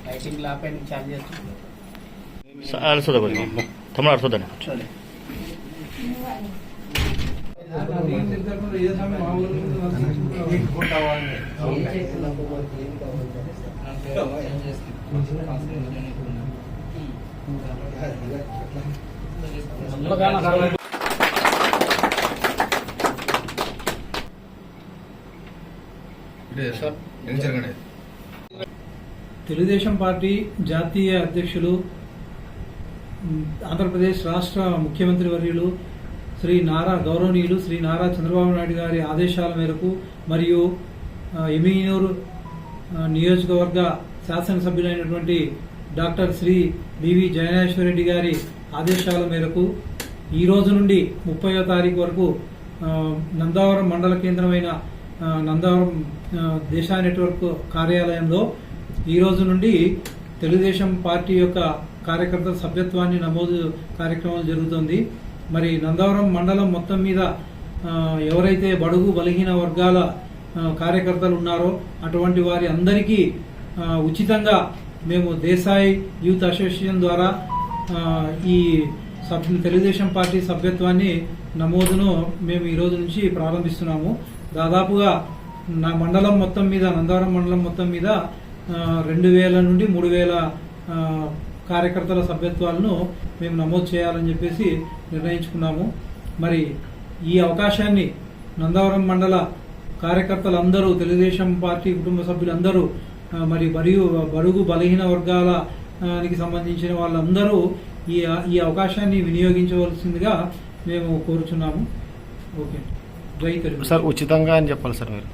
Lighting లాపై charge చేస్తుంది అలసదా తమ్ముడు అలసదా Telugu Desam party జాతీయ అధ్యక్షులు ఆంధ్రప్రదేశ్ రాష్ట్ర ముఖ్యమంత్రి వర్యులు గౌరవనీయులు శ్రీ నారా చంద్రబాబు నాయుడు గారి ఆదేశాల మేరకు మరియు ఎమ్మిగనూరు నియోజకవర్గ శాసనసభ్యులైనటువంటి డాక్టర్ శ్రీ బివి జయనేశ్వరరెడ్డి గారి ఆదేశాల మేరకు ఈ రోజు నుండి 30వ తారీఖు వరకు నందావరం మండల కేంద్రమైన నందావరం దేశా నెట్వర్క్ కార్యాలయంలో ఈ రోజు నుండి తెలుగుదేశం పార్టీ యొక్క కార్యకర్తల సభ్యత్వాన్ని నమోదు కార్యక్రమం జరుగుతుంది. మరి నందావరం మండలం మొత్తం మీద ఎవరైతే బడుగు బలహీన వర్గాల కార్యకర్తలు ఉన్నారో అటువంటి వారి అందరికీ ఉచితంగా మేము దేశాయ్ యూత్ అసోసియేషన్ ద్వారా ఈ తెలుగుదేశం పార్టీ సభ్యత్వాన్ని నమోదును మేము ఈ రోజు నుంచి ప్రారంభిస్తున్నాము. దాదాపుగా నా మండలం మొత్తం మీద నందావరం మండలం మొత్తం మీద 2000 నుండి 3000 కార్యకర్తల సభ్యత్వాలను మేము నమోదు చేయాలని చెప్పేసి నిర్ణయించుకున్నాము. మరి ఈ అవకాశాన్ని నందావరం మండల కార్యకర్తలందరూ తెలుగుదేశం పార్టీ కుటుంబ సభ్యులందరూ మరి బడుగు బలహీన వర్గాలకి సంబంధించిన వాళ్ళందరూ ఈ అవకాశాన్ని వినియోగించవలసిందిగా మేము కోరుచున్నాము. ఓకే, జై తెలుగు. సార్ ఉచితంగా అని చెప్పాలి సార్ మీరు.